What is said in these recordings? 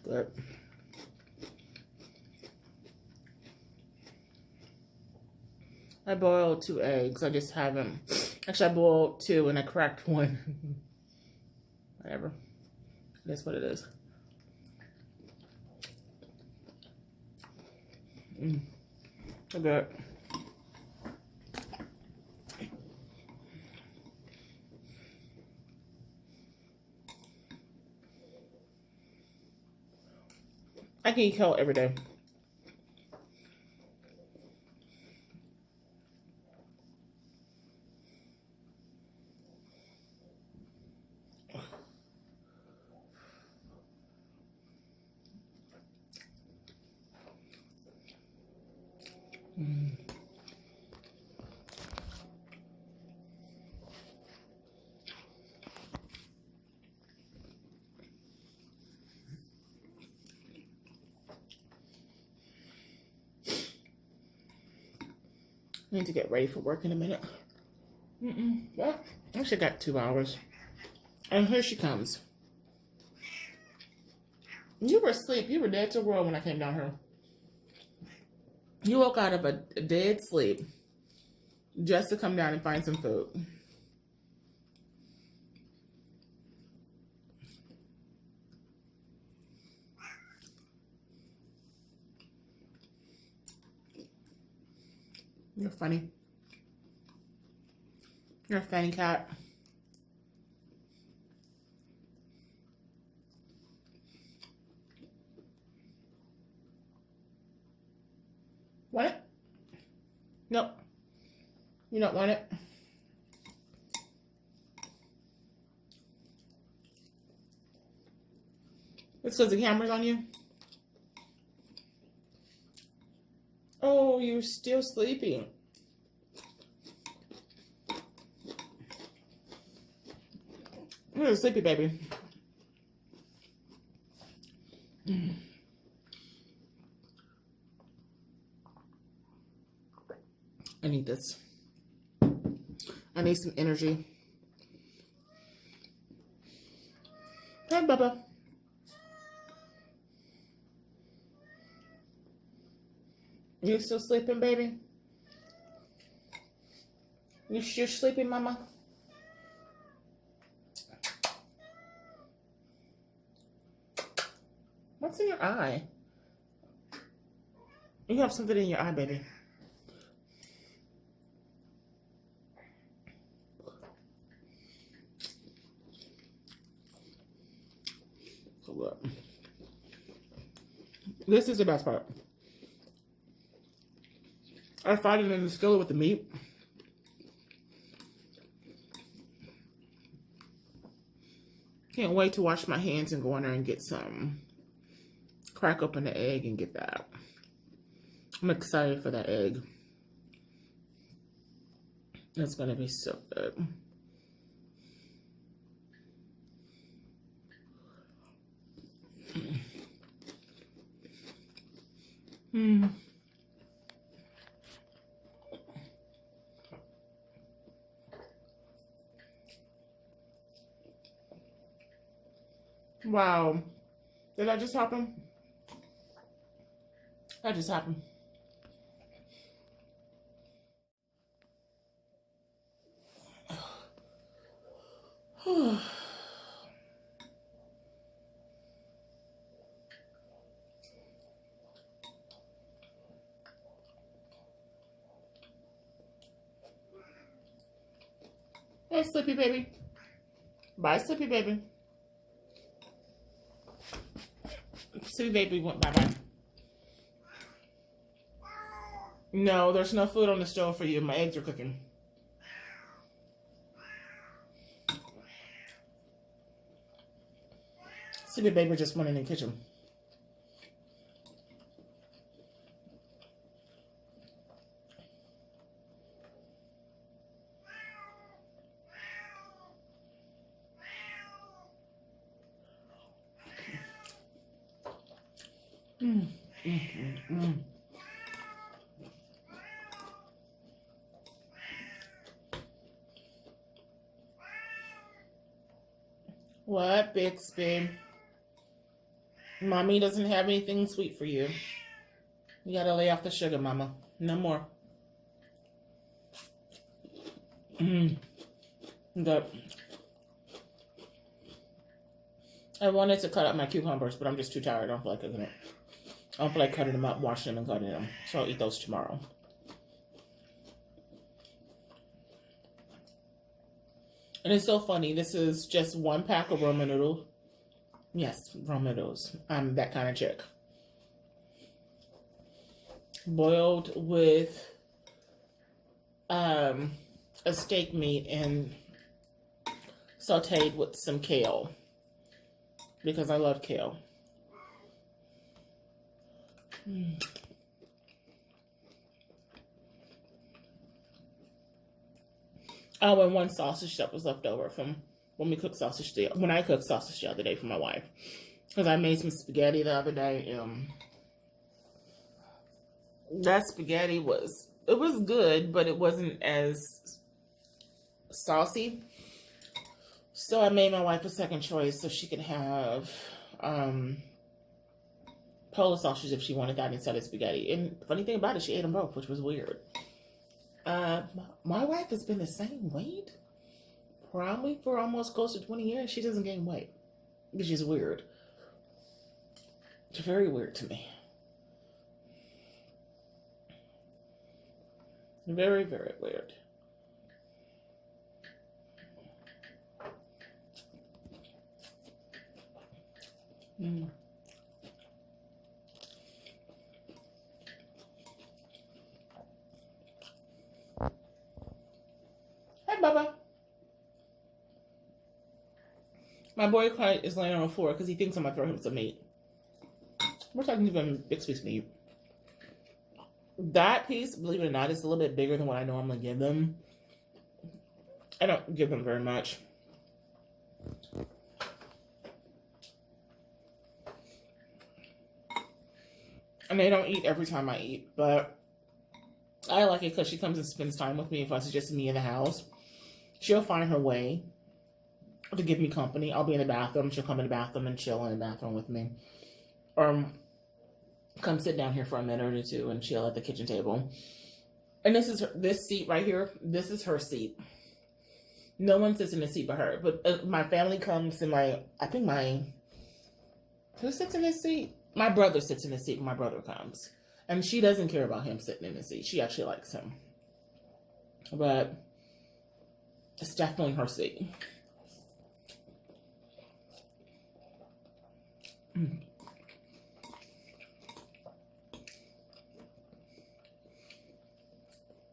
Good. I boiled 2 eggs. I just haven't. Actually, I boiled 2 and I cracked 1. Whatever. That's what it is. So good. I can eat kale every day. I need to get ready for work in a minute. Well, I actually got 2 hours. And here she comes. You were asleep. You were dead to the world when I came down here. You woke out of a dead sleep just to come down and find some food. You're funny. You're a funny cat. Want it? Nope. You don't want it? It's because the camera's on you? Oh, you're still sleeping. You're a sleepy baby. I need this. I need some energy. Hey, Bubba. You still sleeping, baby? You still sleeping, mama? What's in your eye? You have something in your eye, baby. So look. This is the best part. I fried it in the skillet with the meat. Can't wait to wash my hands and go in there and get some. Crack open the egg and get that. I'm excited for that egg. It's gonna be so good. Wow. Did that just happen? That just happened. Hey, Sleepy baby. Bye, Sleepy baby. Sleepy baby went bye-bye. No, there's no food on the stove for you. My eggs are cooking. Sleepy baby just went in the kitchen. What, Bixby? Mommy doesn't have anything sweet for you. You gotta lay off the sugar, Mama. No more. But I wanted to cut up my cucumbers, but I'm just too tired. I don't feel like cooking it. I don't feel like cutting them up, washing them, and cutting them. So I'll eat those tomorrow. And it's so funny. This is just 1 pack of ramen noodles. Yes, ramen noodles. I'm that kind of chick. Boiled with a steak meat and sauteed with some kale. Because I love kale. Oh, and 1 sausage that was left over from when we cooked sausage when I cooked sausage the other day for my wife. Because I made some spaghetti the other day. That spaghetti was good, but it wasn't as saucy. So I made my wife a second choice so she could have Polish sausage if she wanted that instead of spaghetti. And the funny thing about it, she ate them both, which was weird. My wife has been the same weight probably for almost close to 20 years. She doesn't gain weight, which is weird. It's very weird to me. Very, very weird. Hey, Bubba. My boy Clyde is laying on the floor because he thinks I'm going to throw him some meat. We're talking to him big piece of meat. That piece, believe it or not, is a little bit bigger than what I normally give them. I don't give them very much. And they don't eat every time I eat, but I like it because she comes and spends time with me. If it's just me in the house, she'll find her way to give me company. I'll be in the bathroom. She'll come in the bathroom and chill in the bathroom with me. Or come sit down here for a minute or two and chill at the kitchen table. And this seat right here, this is her seat. No one sits in the seat but her. But my family comes and who sits in this seat? My brother sits in the seat when my brother comes. And she doesn't care about him sitting in the seat. She actually likes him. But it's definitely her seat.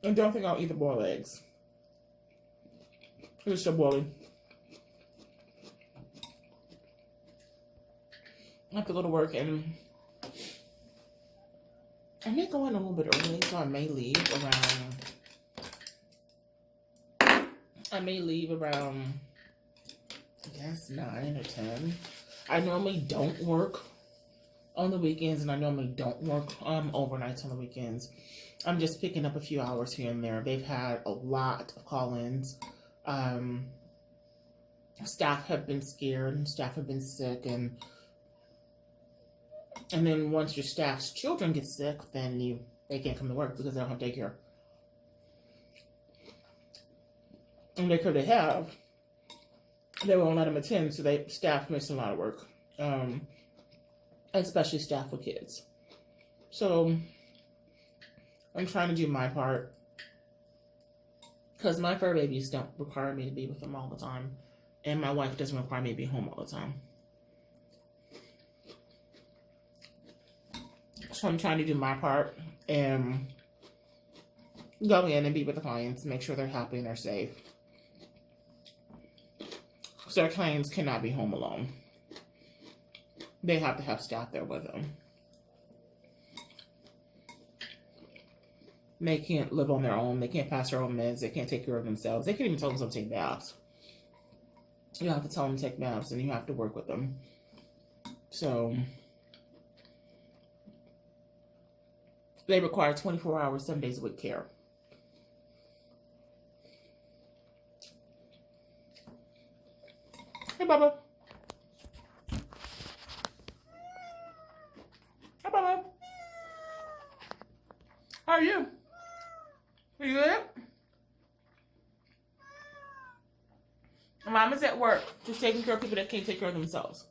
I don't think I'll eat the boiled eggs. It's still boiling. I have to go to work and I may go in a little bit early, so I may leave around, I guess 9 or 10. I normally don't work on the weekends, and I normally don't work overnights on the weekends. I'm just picking up a few hours here and there. They've had a lot of call-ins. Staff have been scared, and staff have been sick, and then once your staff's children get sick, then they can't come to work because they don't have daycare. And daycare they have, they won't let them attend, so staff miss a lot of work, especially staff with kids. So I'm trying to do my part because my fur babies don't require me to be with them all the time, and my wife doesn't require me to be home all the time. So I'm trying to do my part and go in and be with the clients, make sure they're happy and they're safe. So our clients cannot be home alone. They have to have staff there with them. They can't live on their own. They can't pass their own meds. They can't take care of themselves. They can't even tell them to take baths. You have to tell them to take baths, and you have to work with them. So they require 24 hours, 7 days a week care. Hey, Bubba. Mom is at work, just taking care of people that can't take care of themselves.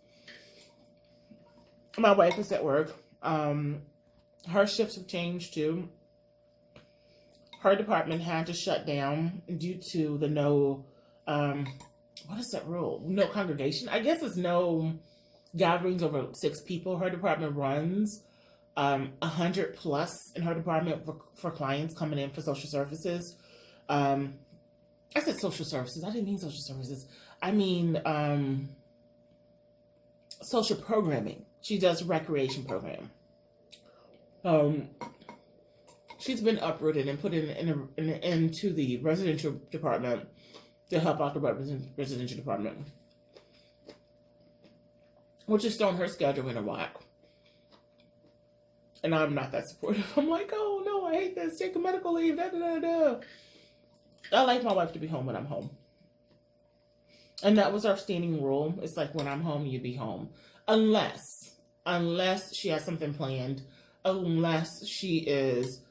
My wife is at work. Her shifts have changed too. Her department had to shut down due to the no, what is that rule? No congregation. I guess it's no gatherings over 6 people. Her department runs 100 plus in her department for clients coming in for social services. I said social services. I didn't mean social services. I mean social programming. She does a recreation program. She's been uprooted and put into the residential department to help out the residential department, which is throwing her schedule in a whack. And I'm not that supportive. I'm like, oh no, I hate this. Take a medical leave. Da, da, da, da. I like my wife to be home when I'm home. And that was our standing rule. It's like, when I'm home, you be home. Unless she has something planned. Unless she is,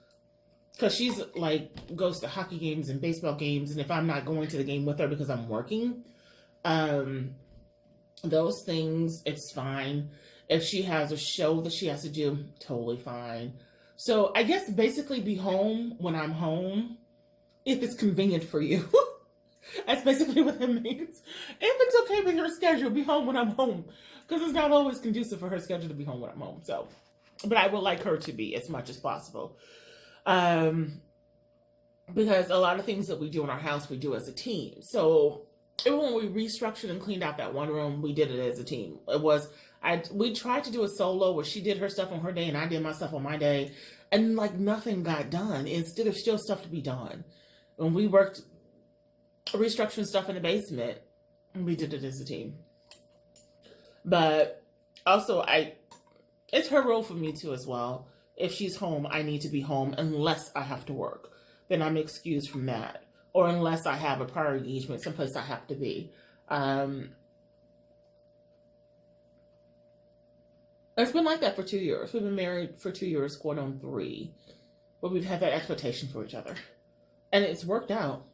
because she's like, goes to hockey games and baseball games. And if I'm not going to the game with her because I'm working, those things, it's fine. If she has a show that she has to do, totally fine. So I guess basically be home when I'm home, if it's convenient for you. That's basically what that means. If it's okay with her schedule, be home when I'm home. Because it's not always conducive for her schedule to be home when I'm home. So, but I would like her to be as much as possible. Because a lot of things that we do in our house, we do as a team. So even when we restructured and cleaned out that one room, we did it as a team. We tried to do a solo where she did her stuff on her day and I did my stuff on my day. And like nothing got done. Instead of still stuff to be done. When we worked restructuring stuff in the basement, we did it as a team. But also it's her role for me too as well. If she's home, I need to be home unless I have to work. Then I'm excused from that. Or unless I have a prior engagement, someplace I have to be. It's been like that for 2 years. We've been married for 2 years, going on 3. But we've had that expectation for each other. And it's worked out.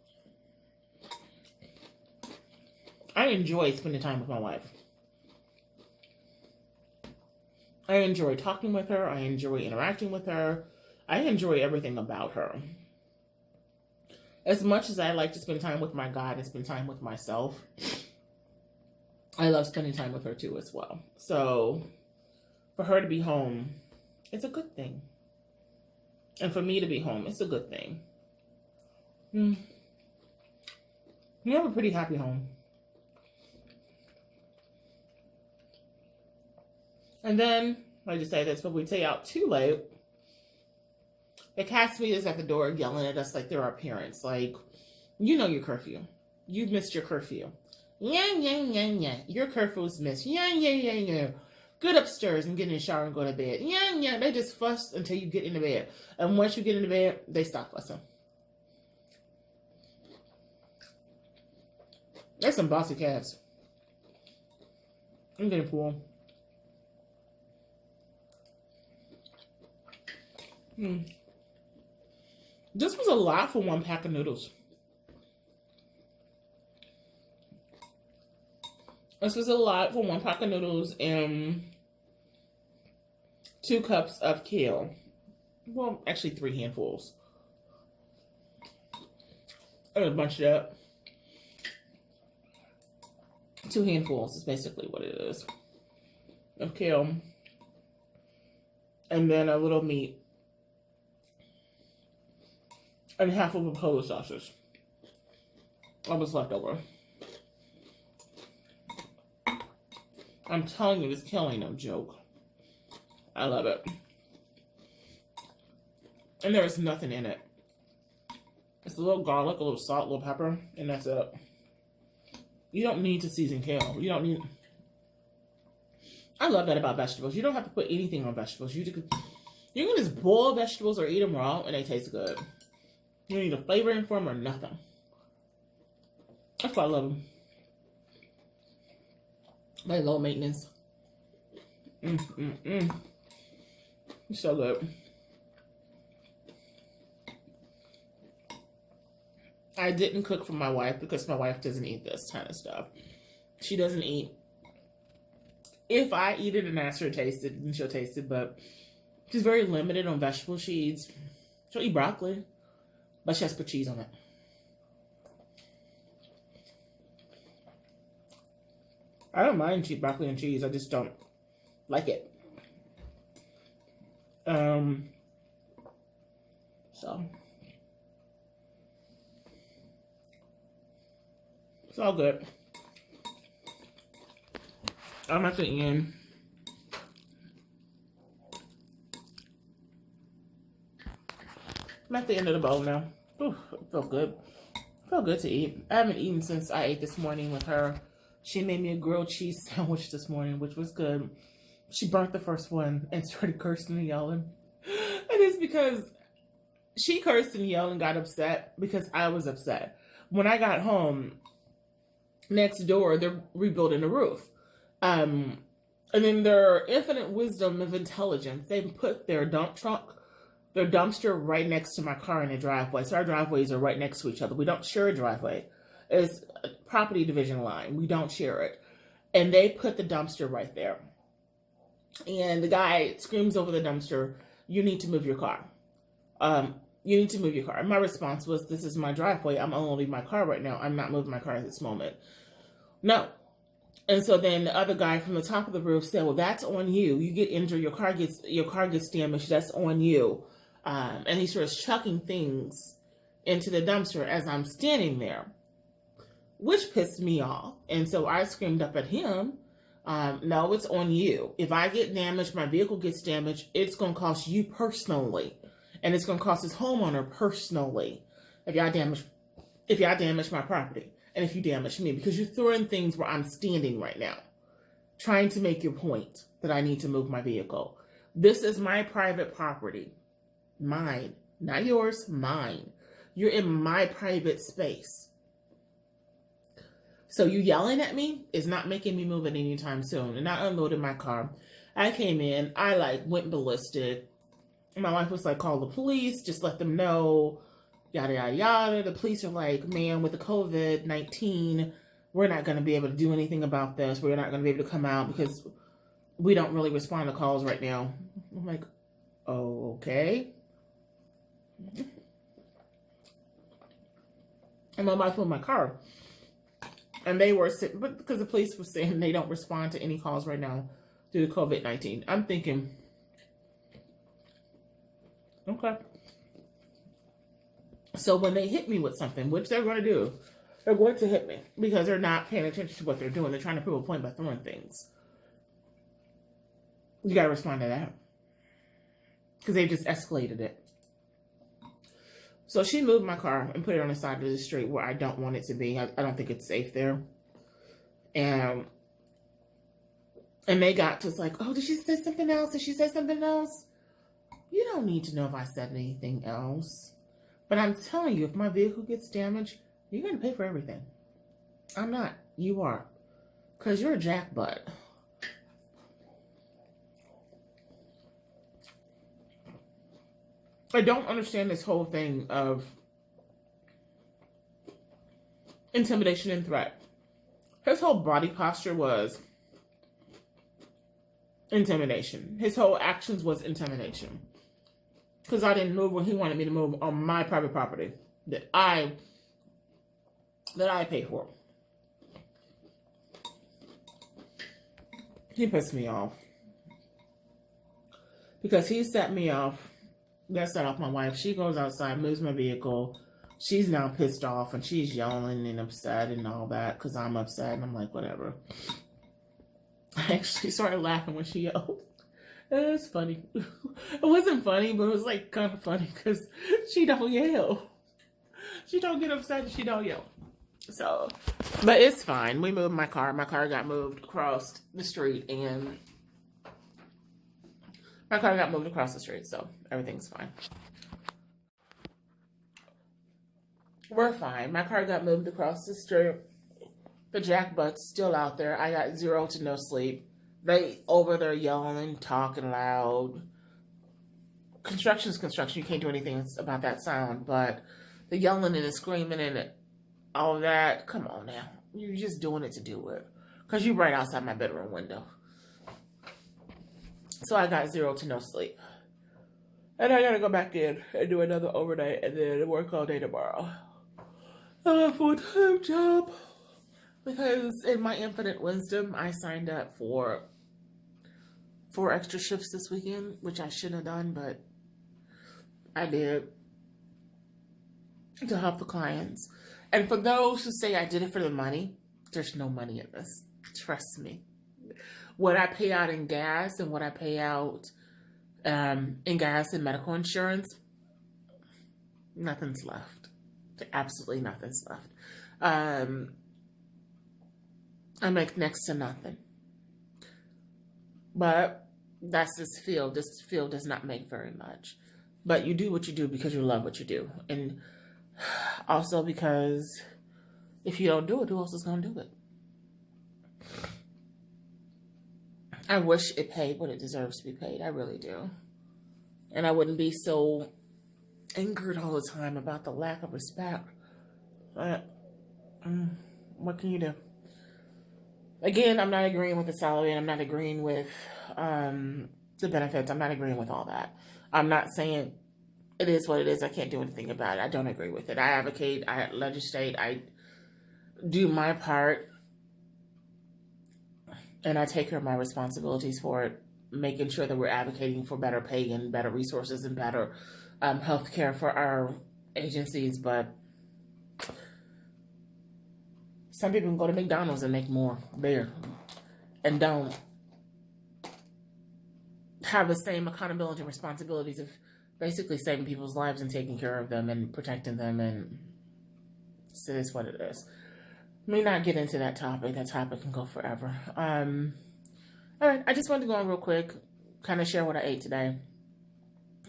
I enjoy spending time with my wife. I enjoy talking with her. I enjoy interacting with her. I enjoy everything about her. As much as I like to spend time with my God and spend time with myself, I love spending time with her too as well. So for her to be home, it's a good thing. And for me to be home, it's a good thing. You have a pretty happy home. And then, I just say this, but we stay out too late. The cast meet is at the door yelling at us like they're our parents. Like, you know your curfew. You've missed your curfew. Yeah, yeah, yeah, yeah. Your curfew is missed. Yeah, yeah, yeah, yeah. Get upstairs and get in the shower and go to bed. Yeah, yeah. They just fuss until you get into bed. And once you get into bed, they stop fussing. There's some bossy cats. I'm getting full. This was a lot for 1 pack of noodles. This was a lot for 1 pack of noodles and 2 cups of kale. Well, actually 3 handfuls. And a bunch of that. 2 handfuls is basically what it is. Of kale. And then a little meat. And half of a Polish sausage. That was left over. I'm telling you, this kale ain't no joke. I love it. And there is nothing in it. It's a little garlic, a little salt, a little pepper, and that's it. You don't need to season kale. You don't need... I love that about vegetables. You don't have to put anything on vegetables. You can just boil vegetables or eat them raw, and they taste good. You don't need a flavoring for them or nothing. That's why I love them. They low maintenance. It's so good. I didn't cook for my wife because my wife doesn't eat this kind of stuff. She doesn't eat. If I eat it and ask her to taste it, then she'll taste it, but she's very limited on vegetables. She'll eat broccoli, but she has to put cheese on it. I don't mind broccoli and cheese. I just don't like it. So it's all good. I'm at the end. I'm at the end of the bowl now. Ooh, it felt good. It felt good to eat. I haven't eaten since I ate this morning with her. She made me a grilled cheese sandwich this morning, which was good. She burnt the first one and started cursing and yelling. And it's because she cursed and yelled and got upset because I was upset. When I got home, next door, they're rebuilding the roof. And in their infinite wisdom of intelligence, they put their their dumpster right next to my car in the driveway. So our driveways are right next to each other. We don't share a driveway. It's a property division line. We don't share it. And they put the dumpster right there. And the guy screams over the dumpster, "You need to move your car. You need to move your car." And my response was, "This is my driveway. I'm only leaving my car right now. I'm not moving my car at this moment." No. And so then the other guy from the top of the roof said, "Well, that's on you. You get injured. Your car gets damaged. That's on you." And he starts chucking things into the dumpster as I'm standing there, which pissed me off. And so I screamed up at him, "No, it's on you. If I get damaged, my vehicle gets damaged, it's going to cost you personally. And it's going to cost his homeowner personally if y'all damage my property. And if you damage me, because you're throwing things where I'm standing right now, trying to make your point that I need to move my vehicle. This is my private property. Mine. Not yours, mine. You're in my private space. So you yelling at me is not making me move it anytime soon." And I unloaded my car. I came in. I went ballistic. My wife was like, "Call the police. Just let them know. Yada, yada, yada." The police are like, "Man, with the COVID-19, we're not going to be able to do anything about this. We're not going to be able to come out because we don't really respond to calls right now." I'm like, "Oh, okay." And my wife moved my car. And they were sitting, but because the police were saying they don't respond to any calls right now due to COVID-19. I'm thinking, okay. So when they hit me with something, which they're going to do, they're going to hit me because they're not paying attention to what they're doing. They're trying to prove a point by throwing things. You got to respond to that. Because they just escalated it. So she moved my car and put it on the side of the street where I don't want it to be. I don't think it's safe there. And they got just like, "Oh, did she say something else? Did she say something else?" You don't need to know if I said anything else. But I'm telling you, if my vehicle gets damaged, you're going to pay for everything. I'm not. You are. Because you're a jackbutt. I don't understand this whole thing of intimidation and threat. His whole body posture was intimidation. His whole actions was intimidation. Because I didn't move when he wanted me to move on my private property that I pay for. He pissed me off. Because he set me off. That set off my wife. She goes outside, moves my vehicle. She's now pissed off and she's yelling and upset and all that because I'm upset. And I'm like, whatever. I actually started laughing when she yelled. It was funny. It wasn't funny, but it was kind of funny because she don't yell. She don't get upset and she don't yell. So, but it's fine. We moved my car. My car got moved across the street and so everything's fine. We're fine. My car got moved across the street. The jackbutt's still out there. I got 0 to no sleep. They over there yelling, talking loud. Construction's construction. You can't do anything about that sound. But the yelling and the screaming and all that. Come on now. You're just doing it to do it. Because you're right outside my bedroom window. So I got 0 to no sleep. And I gotta go back in and do another overnight and then work all day tomorrow. A full-time job. Because in my infinite wisdom, I signed up for 4 extra shifts this weekend, which I shouldn't have done, but I did to help the clients. And for those who say I did it for the money, there's no money in this. Trust me. What I pay out in gas and what I pay out in gas and medical insurance, nothing's left. Absolutely nothing's left. I make next to nothing. But that's this field. This field does not make very much. But you do what you do because you love what you do. And also because if you don't do it, who else is going to do it? I wish it paid what it deserves to be paid. I really do. And I wouldn't be so angered all the time about the lack of respect. But what can you do? Again, I'm not agreeing with the salary, and I'm not agreeing with the benefits. I'm not agreeing with all that. I'm not saying it is what it is. I can't do anything about it. I don't agree with it. I advocate. I legislate. I do my part. And I take care of my responsibilities for it, making sure that we're advocating for better pay and better resources and better health care for our agencies. But some people can go to McDonald's and make more there and don't have the same accountability and responsibilities of basically saving people's lives and taking care of them and protecting them. And so it is what it is. Let me not get into that topic. That topic can go forever. All right, I just wanted to go on real quick, kind of share what I ate today.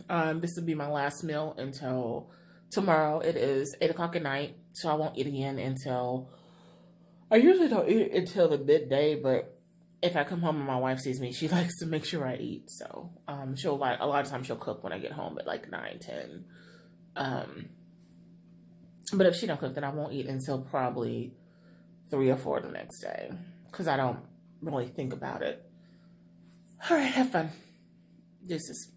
This will be my last meal until tomorrow. It is 8 o'clock at night, so I won't eat again until... I usually don't eat until the midday, but if I come home and my wife sees me, she likes to make sure I eat. So a lot of times she'll cook when I get home at like 9, 10. But if she don't cook, then I won't eat until probably 3 or 4 the next day, because I don't really think about it. All right, have fun. Deuces.